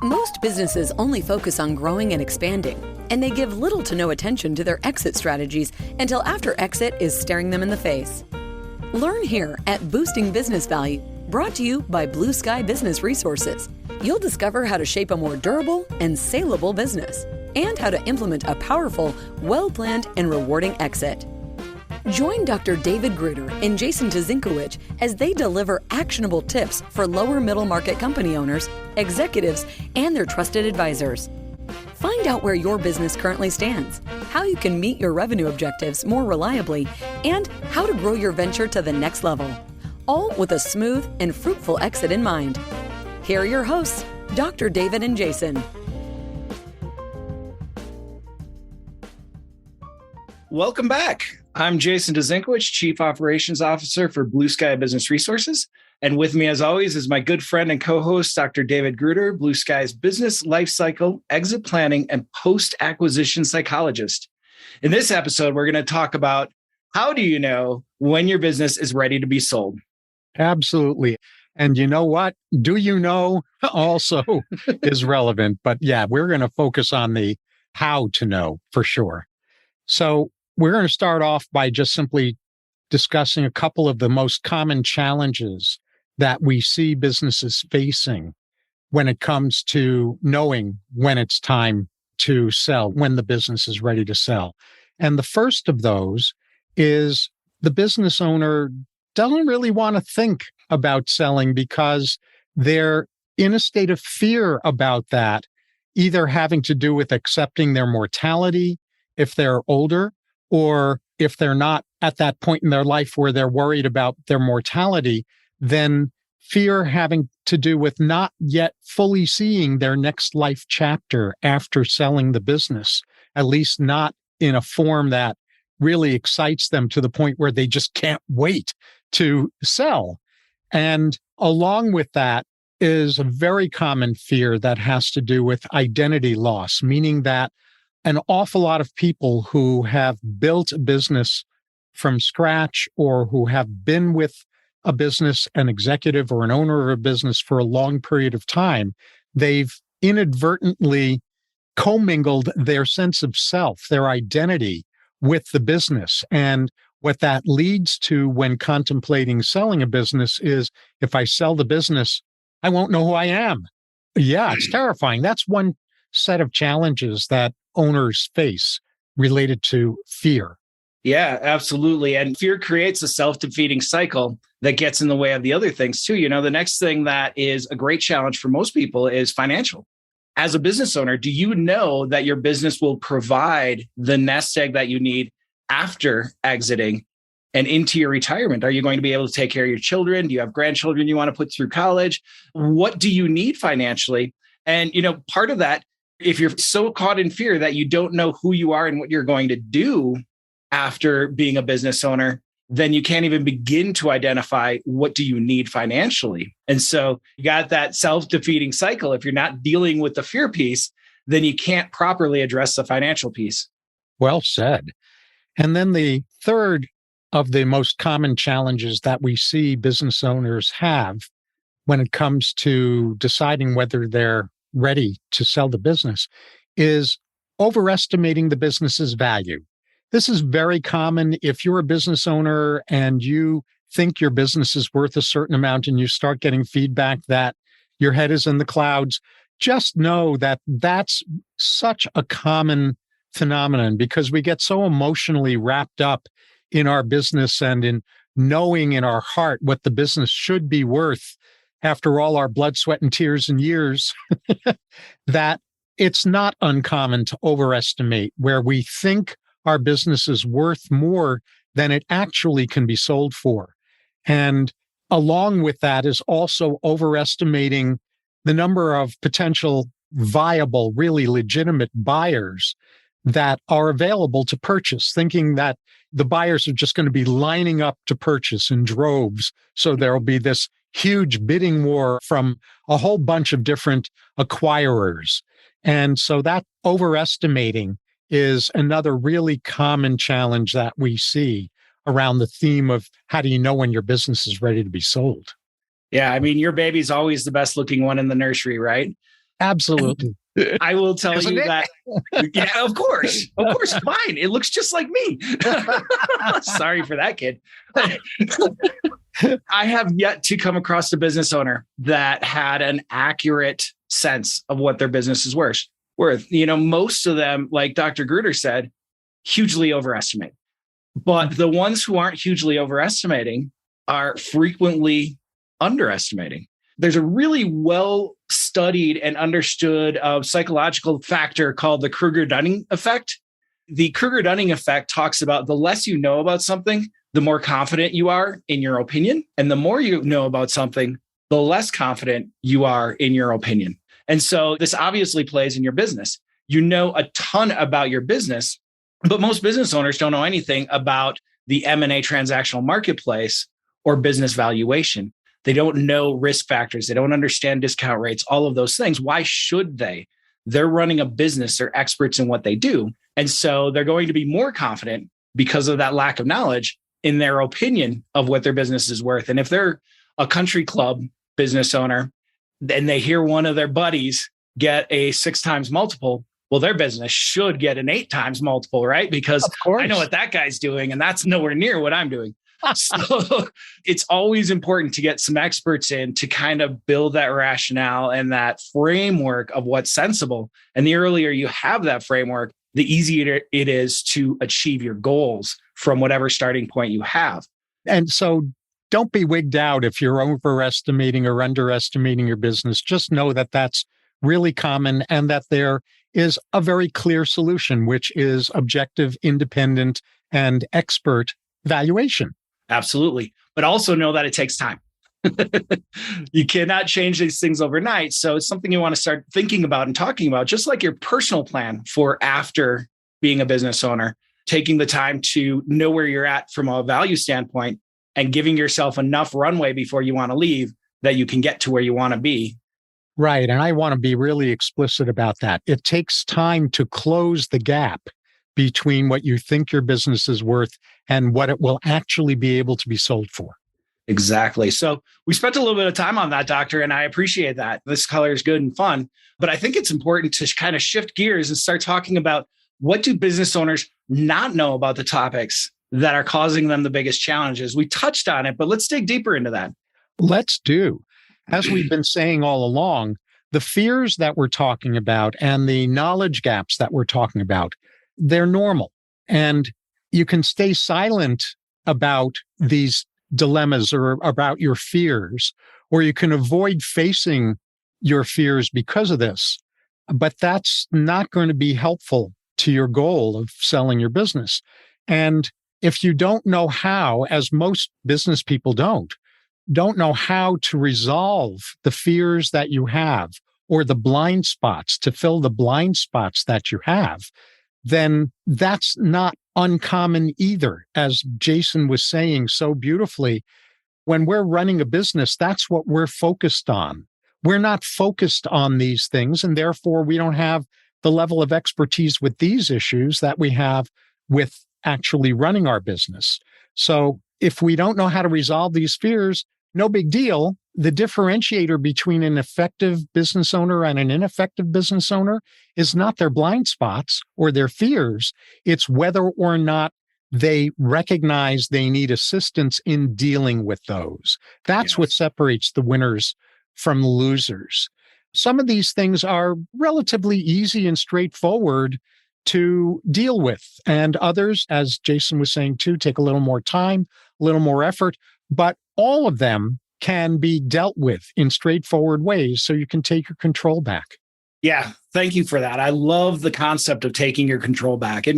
Most businesses only focus on growing and expanding, and they give little to no attention to their exit strategies until after exit is staring them in the face. Learn here at Boosting Business Value, brought to you by Blue Sky Business Resources. You'll discover how to shape a more durable and saleable business, and how to implement a powerful, well-planned, and rewarding exit. Join Dr. David Gruder and Jason Tuzinkewich as they deliver actionable tips for lower middle market company owners, executives, and their trusted advisors. Find out where your business currently stands, how you can meet your revenue objectives more reliably, and how to grow your venture to the next level, all with a smooth and fruitful exit in mind. Here are your hosts, Dr. David and Jason. Welcome back. I'm Jason Tuzinkewich, Chief Operations Officer for Blue Sky Business Resources. And with me, as always, is my good friend and co-host, Dr. David Gruder, Blue Sky's business lifecycle, exit planning, and post-acquisition psychologist. In this episode, we're going to talk about how do you know when your business is ready to be sold? Absolutely. And you know what? Do you know also is relevant. But yeah, we're going to focus on the how to know for sure. So we're going to start off by just simply discussing a couple of the most common challenges that we see businesses facing when it comes to knowing when it's time to sell, when the business is ready to sell. And the first of those is the business owner doesn't really want to think about selling because they're in a state of fear about that, either having to do with accepting their mortality if they're older, or if they're not at that point in their life where they're worried about their mortality, then fear having to do with not yet fully seeing their next life chapter after selling the business, at least not in a form that really excites them to the point where they just can't wait to sell. And along with that is a very common fear that has to do with identity loss, meaning that an awful lot of people who have built a business from scratch or who have been with a business, an executive or an owner of a business for a long period of time, they've inadvertently commingled their sense of self, their identity with the business. And what that leads to when contemplating selling a business is, if I sell the business, I won't know who I am. Yeah, it's terrifying. That's one set of challenges that owners face related to fear. Yeah, absolutely. And fear creates a self-defeating cycle that gets in the way of the other things too. You know, the next thing that is a great challenge for most people is financial. As a business owner, do you know that your business will provide the nest egg that you need after exiting and into your retirement? Are you going to be able to take care of your children? Do you have grandchildren you want to put through college? What do you need financially? And, you know, part of that, if you're so caught in fear that you don't know who you are and what you're going to do after being a business owner, then you can't even begin to identify what do you need financially. And so you got that self-defeating cycle. If you're not dealing with the fear piece, then you can't properly address the financial piece. Well said. And then the third of the most common challenges that we see business owners have when it comes to deciding whether they're ready to sell the business is overestimating the business's value. This is very common if you're a business owner and you think your business is worth a certain amount and you start getting feedback that your head is in the clouds. Just know that that's such a common phenomenon because we get so emotionally wrapped up in our business and in knowing in our heart what the business should be worth after all our blood, sweat, and tears and years, that it's not uncommon to overestimate where we think our business is worth more than it actually can be sold for. And along with that is also overestimating the number of potential viable, really legitimate buyers that are available to purchase, thinking that the buyers are just going to be lining up to purchase in droves. So there'll be this huge bidding war from a whole bunch of different acquirers. And so that overestimating is another really common challenge that we see around the theme of how do you know when your business is ready to be sold? Yeah, I mean, your baby's always the best looking one in the nursery, right? Absolutely. I will tell Isn't you it? that. Yeah, of course. Of course. Fine. It looks just like me. Sorry for that, kid. I have yet to come across a business owner that had an accurate sense of what their business is worth. Most of them, like Dr. Gruder said, hugely overestimate. But the ones who aren't hugely overestimating are frequently underestimating. There's a really well studied and understood psychological factor called the Kruger-Dunning effect. The Kruger-Dunning effect talks about the less you know about something, the more confident you are in your opinion. And the more you know about something, the less confident you are in your opinion. And so this obviously plays in your business. You know a ton about your business, but most business owners don't know anything about the M&A transactional marketplace or business valuation. They don't know risk factors. They don't understand discount rates, all of those things. Why should they? They're running a business. They're experts in what they do. And so they're going to be more confident because of that lack of knowledge in their opinion of what their business is worth. And if they're a country club business owner and they hear one of their buddies get a 6 times multiple, well, their business should get an 8 times multiple, right? Because I know what that guy's doing and that's nowhere near what I'm doing. So it's always important to get some experts in to kind of build that rationale and that framework of what's sensible. And the earlier you have that framework, the easier it is to achieve your goals from whatever starting point you have. And so don't be wigged out if you're overestimating or underestimating your business. Just know that that's really common and that there is a very clear solution, which is objective, independent, and expert valuation. Absolutely. But also know that it takes time. You cannot change these things overnight. So it's something you want to start thinking about and talking about, just like your personal plan for after being a business owner, taking the time to know where you're at from a value standpoint and giving yourself enough runway before you want to leave that you can get to where you want to be. Right. And I want to be really explicit about that. It takes time to close the gap between what you think your business is worth and what it will actually be able to be sold for. Exactly. So we spent a little bit of time on that, Doctor, and I appreciate that. This color is good and fun, but I think it's important to kind of shift gears and start talking about what do business owners not know about the topics that are causing them the biggest challenges. We touched on it, but let's dig deeper into that. Let's do. As we've been saying all along, the fears that we're talking about and the knowledge gaps that we're talking about, they're normal. And you can stay silent about these dilemmas or about your fears, or you can avoid facing your fears because of this. But that's not going to be helpful to your goal of selling your business. And if you don't know how, as most business people don't know how to resolve the fears that you have or the blind spots, to fill the blind spots that you have, then that's not uncommon either. As Jason was saying so beautifully, when we're running a business, that's what we're focused on. We're not focused on these things, and therefore we don't have the level of expertise with these issues that we have with actually running our business. So if we don't know how to resolve these fears, no big deal. The differentiator between an effective business owner and an ineffective business owner is not their blind spots or their fears. It's whether or not they recognize they need assistance in dealing with those. That's what separates the winners from the losers. Some of these things are relatively easy and straightforward to deal with. And others, as Jason was saying too, take a little more time, a little more effort, but all of them can be dealt with in straightforward ways so you can take your control back. Yeah, thank you for that. I love the concept of taking your control back. And,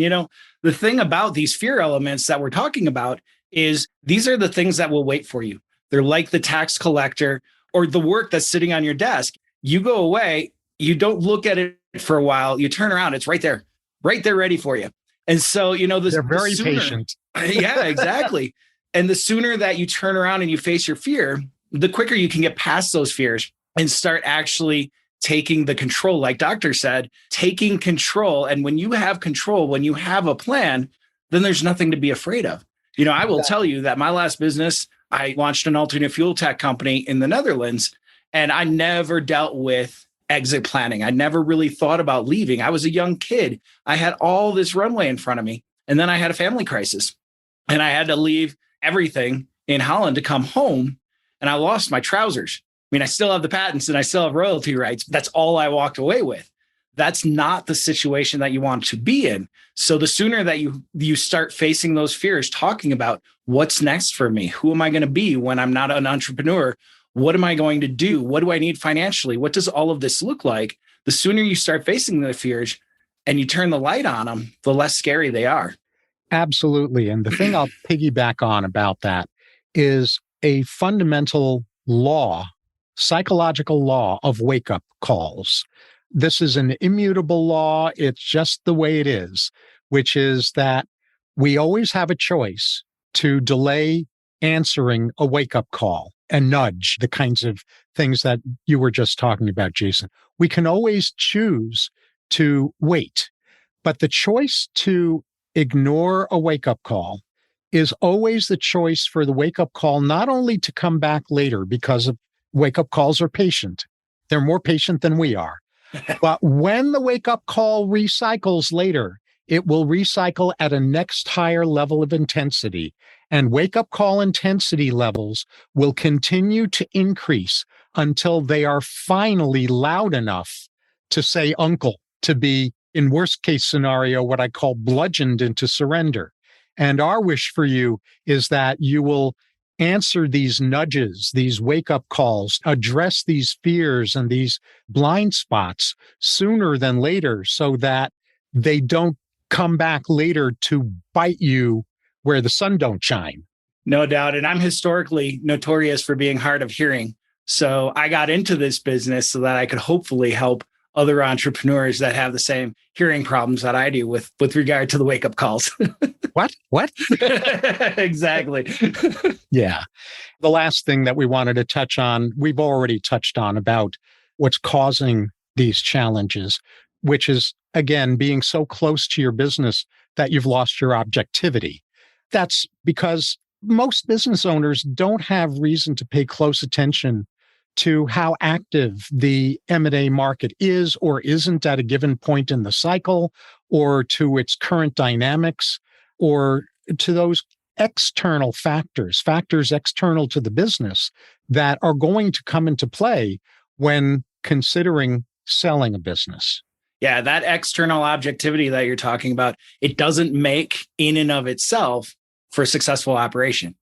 the thing about these fear elements that we're talking about is these are the things that will wait for you. They're like the tax collector or the work that's sitting on your desk. You go away, you don't look at it for a while, you turn around, it's right there, ready for you. And so, they're very patient. Yeah, exactly. And the sooner that you turn around and you face your fear, the quicker you can get past those fears and start actually taking the control. Like Doctor said, taking control. And when you have control, when you have a plan, then there's nothing to be afraid of. I will tell you that my last business, I launched an alternate fuel tech company in the Netherlands, and I never dealt with exit planning. I never really thought about leaving. I was a young kid. I had all this runway in front of me. And then I had a family crisis and I had to leave everything in Holland to come home. And I lost my trousers. I mean, I still have the patents and I still have royalty rights. That's all I walked away with. That's not the situation that you want to be in. So the sooner that you start facing those fears, talking about what's next for me, who am I going to be when I'm not an entrepreneur? What am I going to do? What do I need financially? What does all of this look like? The sooner you start facing the fears and you turn the light on them, the less scary they are. Absolutely. And the thing I'll piggyback on about that is a fundamental law, psychological law of wake-up calls. This is an immutable law. It's just the way it is, which is that we always have a choice to delay answering a wake-up call, a nudge, the kinds of things that you were just talking about, Jason. We can always choose to wait, but the choice to ignore a wake-up call is always the choice for the wake-up call, not only to come back later because of wake-up calls are patient. They're more patient than we are. But when the wake-up call recycles later, it will recycle at a next higher level of intensity. And wake-up call intensity levels will continue to increase until they are finally loud enough to say uncle, to be, in worst case scenario, what I call bludgeoned into surrender. And our wish for you is that you will answer these nudges, these wake-up calls, address these fears and these blind spots sooner than later so that they don't come back later to bite you where the sun don't shine. No doubt. And I'm historically notorious for being hard of hearing. So I got into this business so that I could hopefully help other entrepreneurs that have the same hearing problems that I do with regard to the wake-up calls. What? Exactly. Yeah. The last thing that we wanted to touch on, we've already touched on about what's causing these challenges, which is, again, being so close to your business that you've lost your objectivity. That's because most business owners don't have reason to pay close attention to how active the M&A market is or isn't at a given point in the cycle, or to its current dynamics, or to those external factors external to the business that are going to come into play when considering selling a business. Yeah, that external objectivity that you're talking about, it doesn't make in and of itself for a successful operation.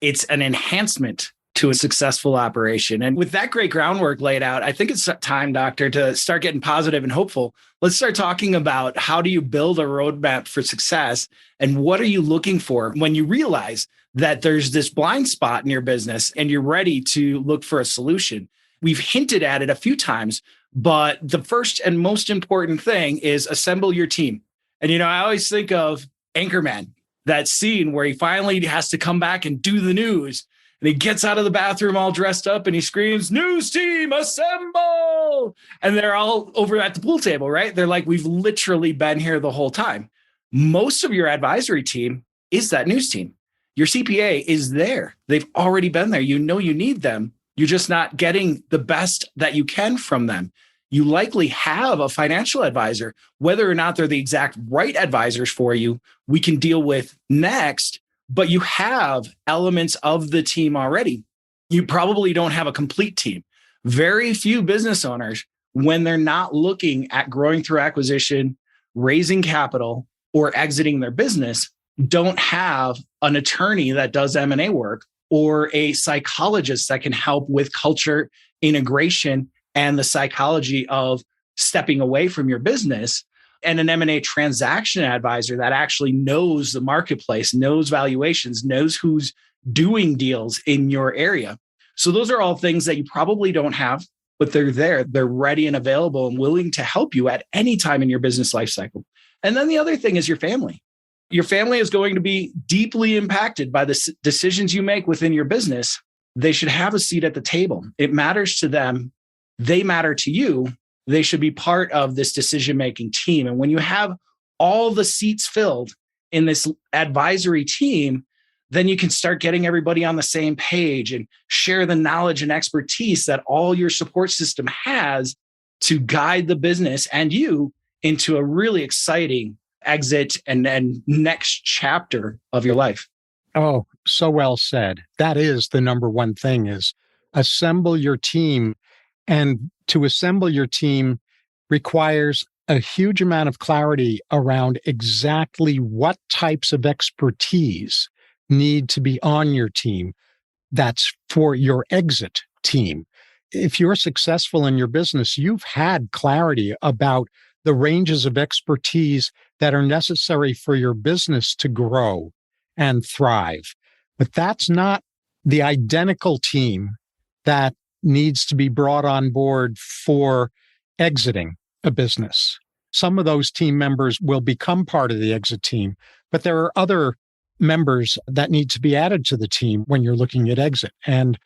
It's an enhancement to a successful operation. And with that great groundwork laid out, I think it's time, Doctor, to start getting positive and hopeful. Let's start talking about how do you build a roadmap for success and what are you looking for when you realize that there's this blind spot in your business and you're ready to look for a solution. We've hinted at it a few times, but the first and most important thing is assemble your team. And, I always think of Anchorman, that scene where he finally has to come back and do the news. And he gets out of the bathroom all dressed up and he screams, "News team, assemble!" And they're all over at the pool table, right? They're like, we've literally been here the whole time. Most of your advisory team is that news team. Your CPA is there. They've already been there. You know you need them. You're just not getting the best that you can from them. You likely have a financial advisor. Whether or not they're the exact right advisors for you, we can deal with next. But you have elements of the team already. You probably don't have a complete team. Very few business owners, when they're not looking at growing through acquisition, raising capital, or exiting their business, don't have an attorney that does M&A work or a psychologist that can help with culture integration and the psychology of stepping away from your business, and an M&A transaction advisor that actually knows the marketplace, knows valuations, knows who's doing deals in your area. So those are all things that you probably don't have, but they're there. They're ready and available and willing to help you at any time in your business life cycle. And then the other thing is your family. Your family is going to be deeply impacted by the decisions you make within your business. They should have a seat at the table. It matters to them. They matter to you. They should be part of this decision-making team. And when you have all the seats filled in this advisory team, then you can start getting everybody on the same page and share the knowledge and expertise that all your support system has. to guide the business and you into a really exciting exit and next chapter of your life. Oh, so well said. That is the number one thing is assemble your team. And to assemble your team requires a huge amount of clarity around exactly what types of expertise need to be on your team. That's for your exit team. If you're successful in your business, you've had clarity about the ranges of expertise that are necessary for your business to grow and thrive. But that's not the identical team that needs to be brought on board for exiting a business. Some of those team members will become part of the exit team, but there are other members that need to be added to the team when you're looking at exit. And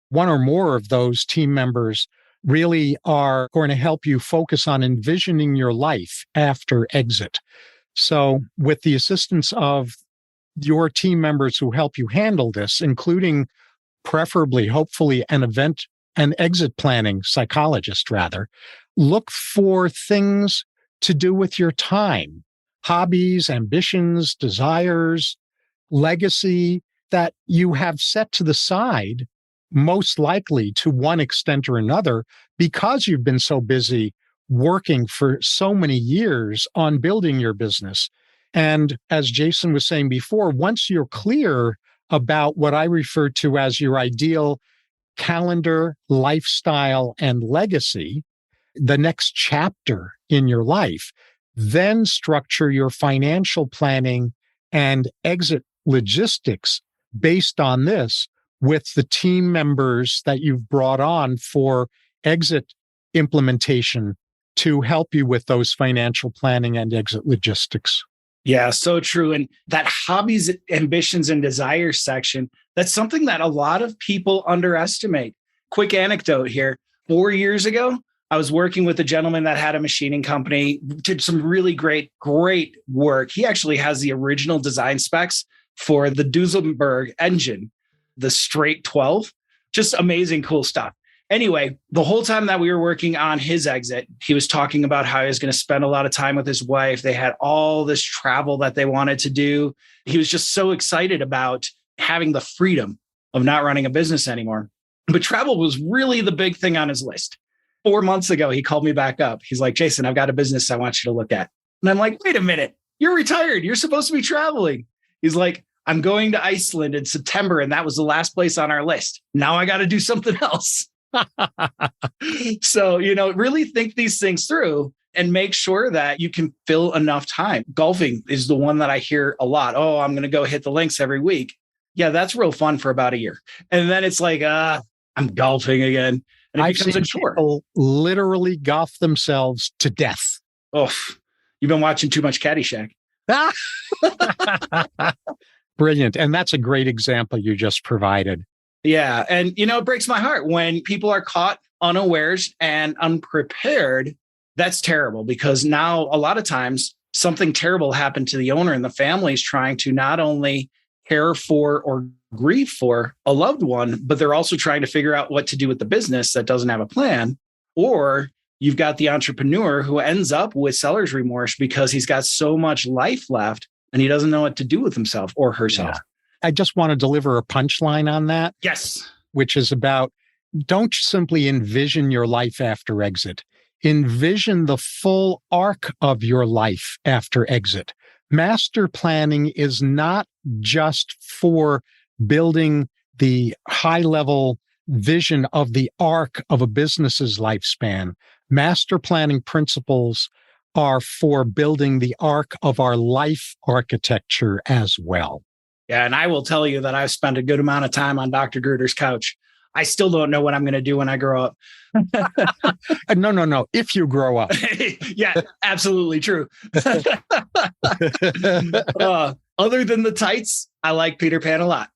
one or more of those team members really are going to help you focus on envisioning your life after exit. So with the assistance of your team members who help you handle this, including preferably, hopefully, an exit planning psychologist rather, look for things to do with your time, hobbies, ambitions, desires, legacy that you have set to the side, most likely to one extent or another, because you've been so busy working for so many years on building your business. And as Jason was saying before, once you're clear about what I refer to as your ideal calendar, lifestyle, and legacy, the next chapter in your life, then structure your financial planning and exit logistics based on this with the team members that you've brought on for exit implementation to help you with those financial planning and exit logistics. Yeah, so true. And that hobbies, ambitions, and desires section, that's something that a lot of people underestimate. Quick anecdote here. 4 years ago, I was working with a gentleman that had a machining company, did some really great work. He actually has the original design specs for the Duesenberg engine, the straight 12. Just amazing, cool stuff. Anyway, the whole time that we were working on his exit, he was talking about how he was going to spend a lot of time with his wife. They had all this travel that they wanted to do. He was just so excited about having the freedom of not running a business anymore. But travel was really the big thing on his list. 4 months ago, he called me back up. He's like, Jason, I've got a business I want you to look at. And I'm like, wait a minute, you're retired. You're supposed to be traveling. He's like, I'm going to Iceland in September, and that was the last place on our list. Now I got to do something else. So, really think these things through and make sure that you can fill enough time. Golfing is the one that I hear a lot. Oh, I'm going to go hit the links every week. Yeah, that's real fun for about a year. And then it's like, I'm golfing again. And it becomes a chore. People literally golf themselves to death. Oh, you've been watching too much Caddyshack. Brilliant. And that's a great example you just provided. Yeah. And, it breaks my heart when people are caught unawares and unprepared. That's terrible because now a lot of times something terrible happened to the owner and the family is trying to not only care for or grieve for a loved one, but they're also trying to figure out what to do with the business that doesn't have a plan. Or you've got the entrepreneur who ends up with seller's remorse because he's got so much life left and he doesn't know what to do with himself or herself. Yeah. I just want to deliver a punchline on that. Yes. Which is about, don't simply envision your life after exit. Envision the full arc of your life after exit. Master planning is not just for building the high-level vision of the arc of a business's lifespan. Master planning principles are for building the arc of our life architecture as well. Yeah, and I will tell you that I've spent a good amount of time on Dr. Gruder's couch. I still don't know what I'm going to do when I grow up. No. If you grow up. Yeah, absolutely true. Other than the tights, I like Peter Pan a lot.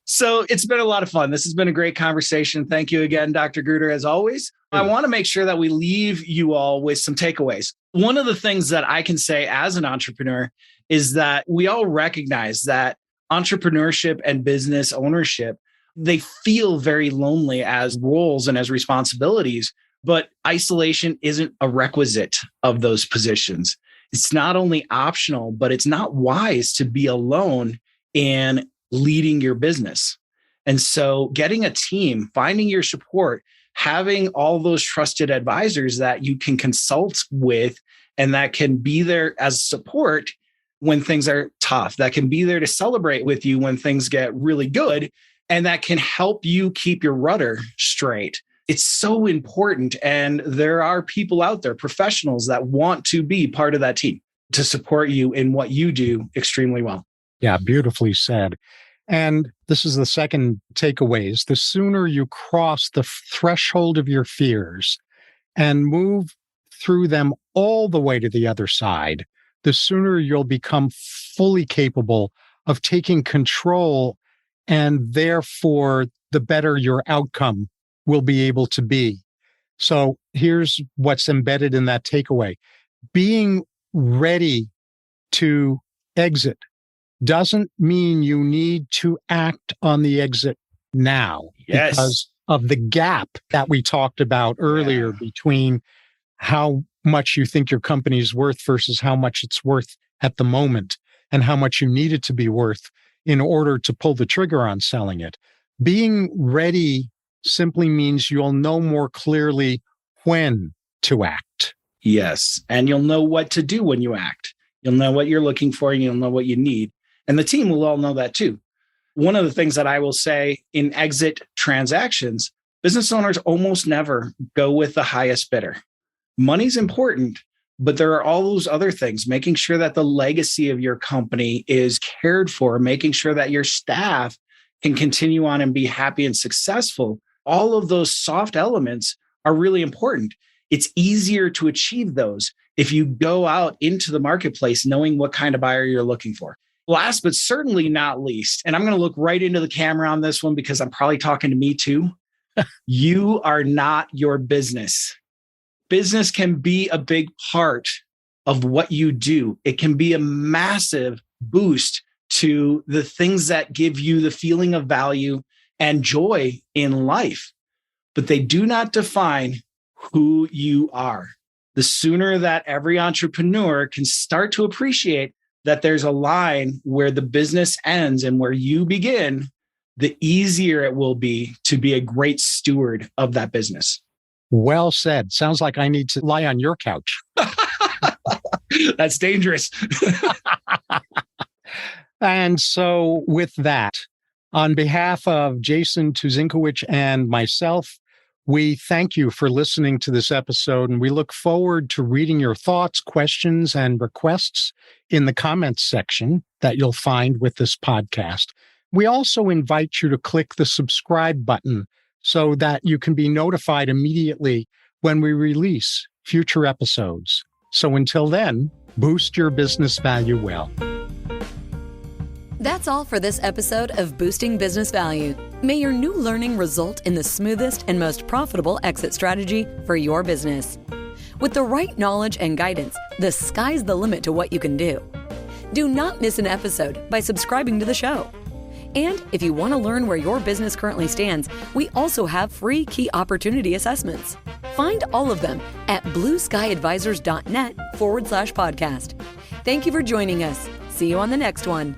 So it's been a lot of fun. This has been a great conversation. Thank you again, Dr. Gruder, as always. I want to make sure that we leave you all with some takeaways. One of the things that I can say as an entrepreneur is that we all recognize that entrepreneurship and business ownership they feel very lonely as roles and as responsibilities, but isolation isn't a requisite of those positions. It's not only optional, but it's not wise to be alone in leading your business. And so getting a team, finding your support, having all those trusted advisors that you can consult with and that can be there as support when things are tough, that can be there to celebrate with you when things get really good, and that can help you keep your rudder straight. It's so important. And there are people out there, professionals that want to be part of that team to support you in what you do extremely well. Yeah, beautifully said. And this is the second takeaway is the sooner you cross the threshold of your fears and move through them all the way to the other side, the sooner you'll become fully capable of taking control, and therefore the better your outcome will be able to be. So here's what's embedded in that takeaway. Being ready to exit doesn't mean you need to act on the exit now. Yes. Because of the gap that we talked about earlier between how much you think your company is worth versus how much it's worth at the moment and how much you need it to be worth in order to pull the trigger on selling it. Being ready simply means you'll know more clearly when to act. Yes. And you'll know what to do when you act. You'll know what you're looking for and you'll know what you need. And the team will all know that too. One of the things that I will say in exit transactions, business owners almost never go with the highest bidder. Money's important, but there are all those other things, making sure that the legacy of your company is cared for, making sure that your staff can continue on and be happy and successful. All of those soft elements are really important. It's easier to achieve those if you go out into the marketplace knowing what kind of buyer you're looking for. Last, but certainly not least, and I'm going to look right into the camera on this one because I'm probably talking to me too. You are not your business. Business can be a big part of what you do. It can be a massive boost to the things that give you the feeling of value and joy in life, but they do not define who you are. The sooner that every entrepreneur can start to appreciate that there's a line where the business ends and where you begin, the easier it will be to be a great steward of that business. Well said. Sounds like I need to lie on your couch. That's dangerous. And so with that, on behalf of Jason Tuzinkewich and myself, we thank you for listening to this episode, and we look forward to reading your thoughts, questions, and requests in the comments section that you'll find with this podcast. We also invite you to click the subscribe button so that you can be notified immediately when we release future episodes. So until then, boost your business value well. That's all for this episode of Boosting Business Value. May your new learning result in the smoothest and most profitable exit strategy for your business. With the right knowledge and guidance, the sky's the limit to what you can do. Do not miss an episode by subscribing to the show. And if you want to learn where your business currently stands, we also have free key opportunity assessments. Find all of them at blueskyadvisors.net/podcast. Thank you for joining us. See you on the next one.